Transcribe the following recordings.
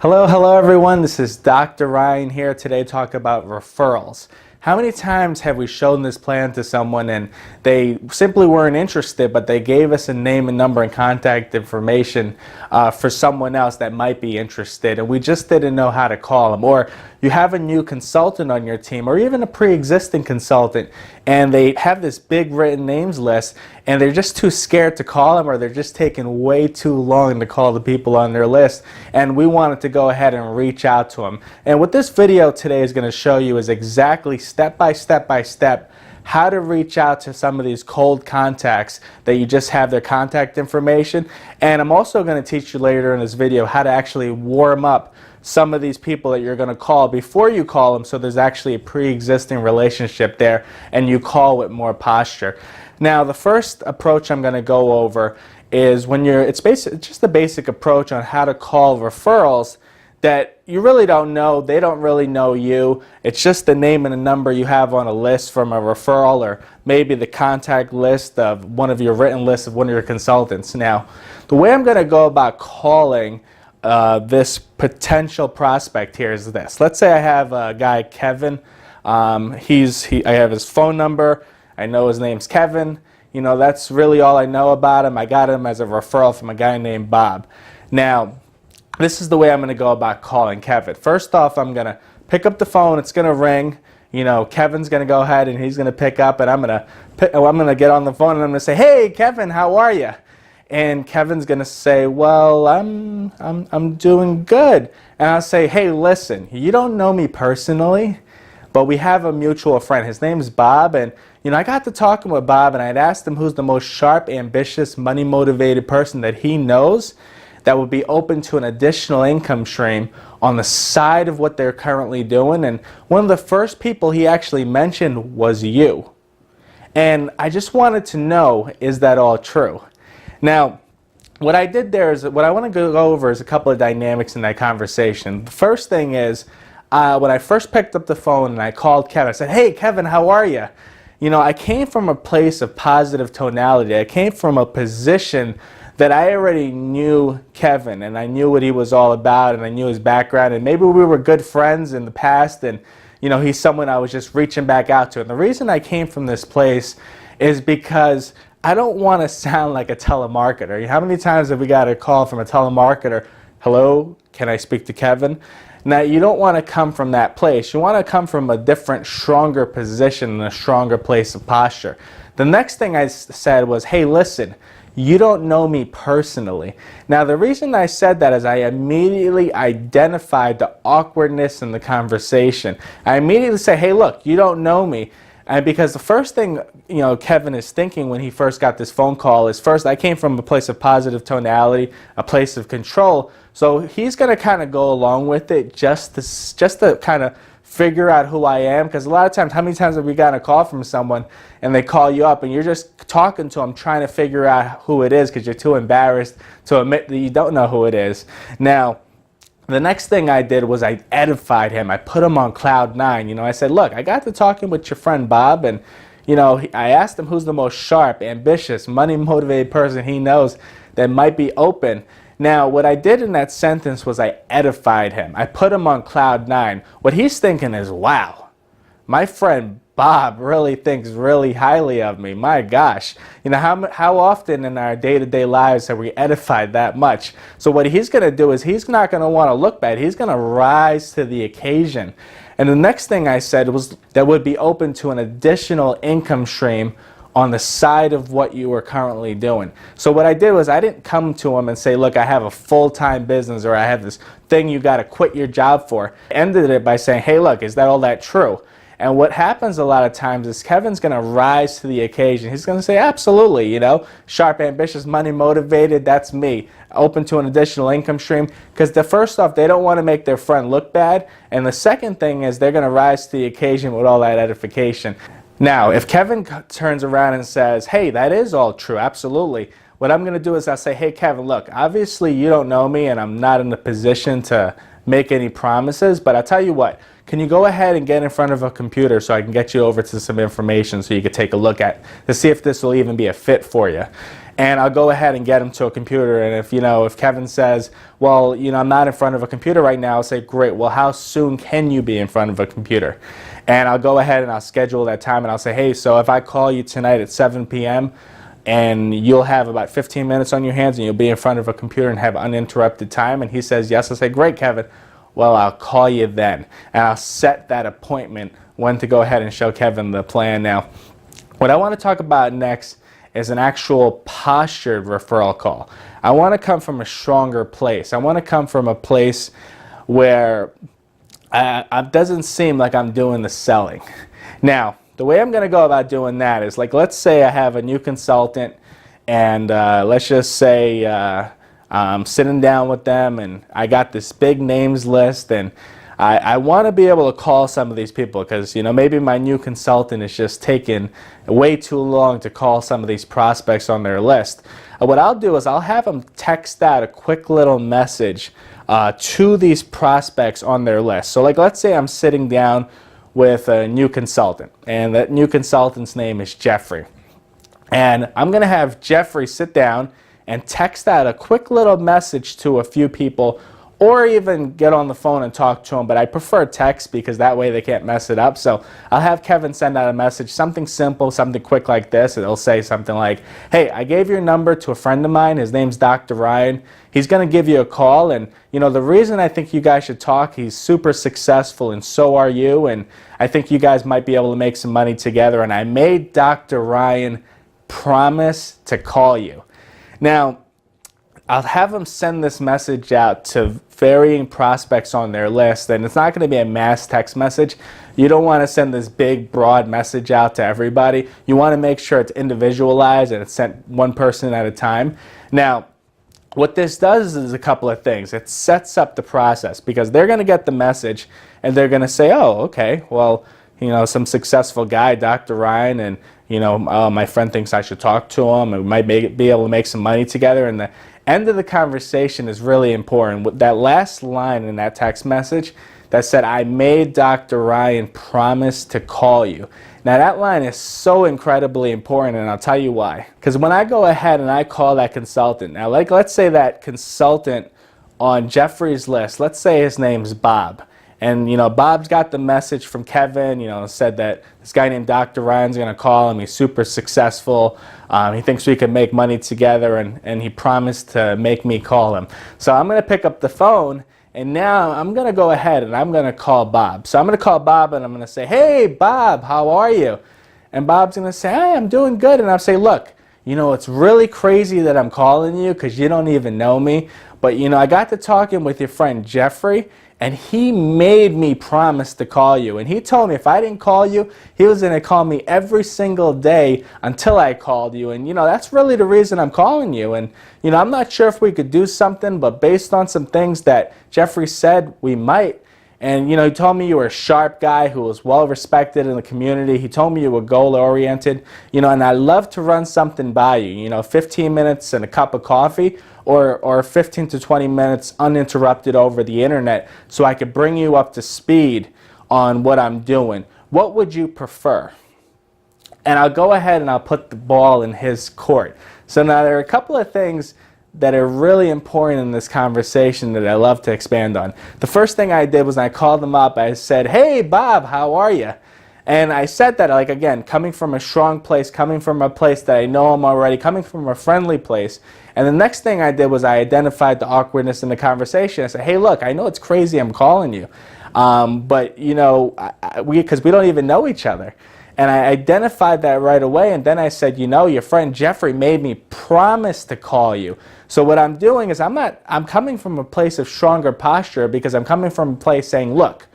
Hello everyone. This is Dr. Ryan here today to talk about referrals. How many times have we shown this plan to someone and they simply weren't interested, but they gave us a name and number and contact information for someone else that might be interested, and we just didn't know how to call them? Or you have a new consultant on your team, or even a pre-existing consultant, and they have this big written names list and they're just too scared to call them, or they're just taking way too long to call the people on their list, and we wanted to go ahead and reach out to them. And what this video today is going to show you is exactly step by step how to reach out to some of these cold contacts that you just have their contact information. And I'm also going to teach you later in this video how to actually warm up some of these people that you're going to call before you call them, so there's actually a pre-existing relationship there and you call with more posture. Now, the first approach I'm going to go over is it's just a basic approach on how to call referrals that you really don't know. They don't really know you. It's just the name and the number you have on a list from a referral, or maybe the contact list of one of your written lists of one of your consultants. Now, the way I'm going to go about calling this potential prospect here is this. Let's say I have a guy, Kevin. I have his phone number. I know his name's Kevin. You know, that's really all I know about him. I got him as a referral from a guy named Bob. Now, this is the way I'm going to go about calling Kevin. First off, I'm going to pick up the phone. It's going to ring. You know, Kevin's going to go ahead and he's going to pick up, and I'm going to get on the phone and I'm going to say, "Hey, Kevin, how are you?" And Kevin's going to say, "Well, I'm doing good." And I'll say, "Hey, listen, you don't know me personally, but we have a mutual friend. His name's Bob, and you know, I got to talking with Bob, and I'd asked him who's the most sharp, ambitious, money-motivated person that he knows that would be open to an additional income stream on the side of what they're currently doing. And one of the first people he actually mentioned was you. And I just wanted to know, is that all true?" Now, what I did there is, what I want to go over is a couple of dynamics in that conversation. The first thing is, when I first picked up the phone and I called Kevin, I said, "Hey, Kevin, how are you?" You know, I came from a place of positive tonality. I came from a position that I already knew Kevin, and I knew what he was all about, and I knew his background, and maybe we were good friends in the past, and you know, he's someone I was just reaching back out to. And the reason I came from this place is because I don't want to sound like a telemarketer. How many times have we got a call from a telemarketer? "Hello, can I speak to Kevin?" Now, you don't want to come from that place. You want to come from a different, stronger position and a stronger place of posture. The next thing I said was, "Hey, listen, you don't know me personally." Now, the reason I said that is I immediately identified the awkwardness in the conversation. I immediately say, "Hey, look, you don't know me." And because the first thing, you know, Kevin is thinking when he first got this phone call is, first, I came from a place of positive tonality, a place of control. So he's going to kind of go along with it just to kind of figure out who I am. Because a lot of times, how many times have we gotten a call from someone and they call you up and you're just talking to them, trying to figure out who it is because you're too embarrassed to admit that you don't know who it is. Now, the next thing I did was I edified him. I put him on cloud nine. You know, I said, "Look, I got to talking with your friend Bob, and you know, I asked him who's the most sharp, ambitious, money-motivated person he knows that might be open." Now, what I did in that sentence was I edified him. I put him on cloud nine. What he's thinking is, "Wow, my friend Bob really thinks really highly of me. My gosh." You know, how often in our day-to-day lives have we edified that much? So what he's going to do is he's not going to want to look bad. He's going to rise to the occasion. And the next thing I said was that would be open to an additional income stream on the side of what you were currently doing. So what I did was I didn't come to him and say, "Look, I have a full-time business," or "I have this thing you got to quit your job for." I ended it by saying, "Hey, look, is that all that true?" And what happens a lot of times is Kevin's going to rise to the occasion. He's going to say, "Absolutely, you know, sharp, ambitious, money motivated, that's me. Open to an additional income stream." Because first off, they don't want to make their friend look bad. And the second thing is they're going to rise to the occasion with all that edification. Now, if Kevin turns around and says, "Hey, that is all true, absolutely. what I'm going to do is I'll say, hey, Kevin, look, obviously you don't know me and I'm not in a position to make any promises, but I'll tell you what, can you go ahead and get in front of a computer so I can get you over to some information so you can take a look at to see if this will even be a fit for you. And I'll go ahead and get him to a computer, and if Kevin says, well, I'm not in front of a computer right now, I'll say, great, well, how soon can you be in front of a computer? And I'll go ahead and I'll schedule that time, and I'll say, hey, so if I call you tonight at 7 p.m., and you'll have about 15 minutes on your hands and you'll be in front of a computer and have uninterrupted time, and he says yes, I'll say, great, Kevin, well, I'll call you then. And I'll set that appointment when to go ahead and show Kevin the plan. Now, what I want to talk about next is an actual postured referral call. I want to come from a stronger place. I want to come from a place where it doesn't seem like I'm doing the selling. Now, the way I'm going to go about doing that is, like, let's say I have a new consultant, and let's just say I'm sitting down with them, and I got this big names list, and I want to be able to call some of these people because, maybe my new consultant is just taking way too long to call some of these prospects on their list. What I'll do is I'll have them text out a quick little message to these prospects on their list. So, like, let's say I'm sitting down with a new consultant, and that new consultant's name is Jeffrey. And I'm going to have Jeffrey sit down and text out a quick little message to a few people, or even get on the phone and talk to them, but I prefer text because that way they can't mess it up. So I'll have Kevin send out a message, something simple, something quick like this. It'll say something like, hey, I gave your number to a friend of mine. His name's Dr. Ryan. He's going to give you a call, and the reason I think you guys should talk, he's super successful and so are you, and I think you guys might be able to make some money together, and I made Dr. Ryan promise to call you. Now, I'll have them send this message out to varying prospects on their list, and it's not going to be a mass text message. You don't want to send this big, broad message out to everybody. You want to make sure it's individualized and it's sent one person at a time. Now, what this does is a couple of things. It sets up the process because they're going to get the message and they're going to say, oh, okay, well, some successful guy, Dr. Ryan, and my friend thinks I should talk to him, and we might be able to make some money together. And the end of the conversation is really important. That last line in that text message that said, I made Dr. Ryan promise to call you. Now that line is so incredibly important, and I'll tell you why. Because when I go ahead and I call that consultant, now let's say that consultant on Jeffrey's list, let's say his name's Bob. And, Bob's got the message from Kevin, said that this guy named Dr. Ryan's going to call him. He's super successful. He thinks we can make money together, and he promised to make me call him. So I'm going to pick up the phone, and now I'm going to go ahead and I'm going to call Bob. So I'm going to call Bob, and I'm going to say, hey, Bob, how are you? And Bob's going to say, hey, I'm doing good. And I'll say, look, it's really crazy that I'm calling you because you don't even know me. But, I got to talking with your friend Jeffrey, and he made me promise to call you. And he told me if I didn't call you, he was going to call me every single day until I called you. And, that's really the reason I'm calling you. And, I'm not sure if we could do something, but based on some things that Jeffrey said, we might. And, he told me you were a sharp guy who was well respected in the community. He told me you were goal oriented, and I'd love to run something by you, 15 minutes and a cup of coffee, or 15 to 20 minutes uninterrupted over the internet so I could bring you up to speed on what I'm doing. What would you prefer? And I'll go ahead and I'll put the ball in his court. So now there are a couple of things that are really important in this conversation that I love to expand on. The first thing I did was I called him up. I said, hey, Bob, how are you? And I said that, like, again, coming from a strong place, coming from a place that I know him already, coming from a friendly place. And the next thing I did was I identified the awkwardness in the conversation. I said, hey, look, I know it's crazy I'm calling you, but, because we don't even know each other. And I identified that right away, and then I said, your friend Jeffrey made me promise to call you. So what I'm doing is I'm coming from a place of stronger posture because I'm coming from a place saying, look,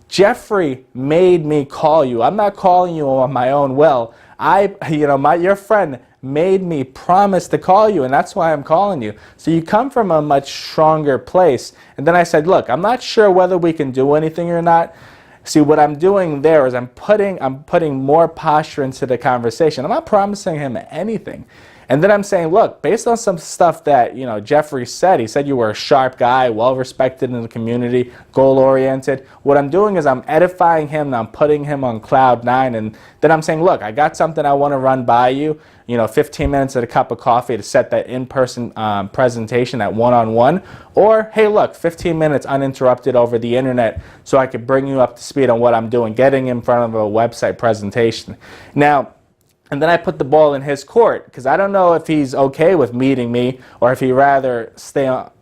Jeffrey made me call you. I'm not calling you on my own will. Your friend made me promise to call you, and that's why I'm calling you. So you come from a much stronger place. And then I said, look, I'm not sure whether we can do anything or not. See, what I'm doing there is I'm putting more posture into the conversation. I'm not promising him anything. And then I'm saying, look, based on some stuff that, Jeffrey said, he said you were a sharp guy, well respected in the community, goal oriented. What I'm doing is I'm edifying him and I'm putting him on cloud 9. And then I'm saying, look, I got something I want to run by you, 15 minutes at a cup of coffee to set that in-person presentation, that one-on-one. Or, hey, look, 15 minutes uninterrupted over the internet so I could bring you up to speed on what I'm doing, getting in front of a website presentation. Now, and then I put the ball in his court, because I don't know if he's okay with meeting me or if he'd rather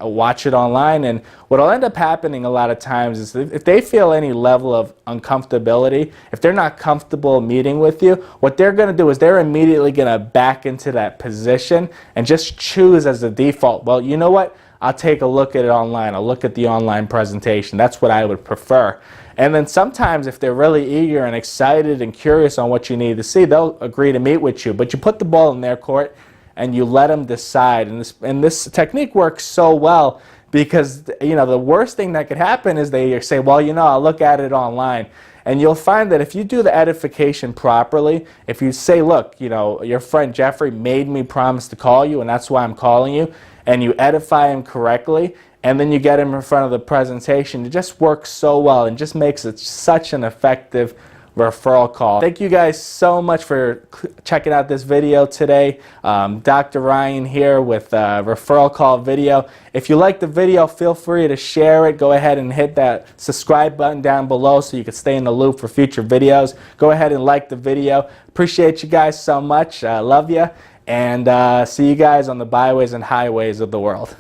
watch it online. And what'll end up happening a lot of times is if they feel any level of uncomfortability, if they're not comfortable meeting with you, what they're going to do is they're immediately going to back into that position and just choose as the default, well, you know what? I'll take a look at it online. I'll look at the online presentation. That's what I would prefer. And then sometimes if they're really eager and excited and curious on what you need to see, they'll agree to meet with you. But you put the ball in their court and you let them decide. And this technique works so well because, the worst thing that could happen is they say, well, I'll look at it online. And you'll find that if you do the edification properly, if you say, look, your friend Jeffrey made me promise to call you and that's why I'm calling you, and you edify him correctly, and then you get him in front of the presentation, it just works so well and just makes it such an effective referral call. Thank you guys so much for checking out this video today. Dr. Ryan here with a referral call video. If you like the video, feel free to share it. Go ahead and hit that subscribe button down below so you can stay in the loop for future videos. Go ahead and like the video. Appreciate you guys so much. Love you. And see you guys on the byways and highways of the world.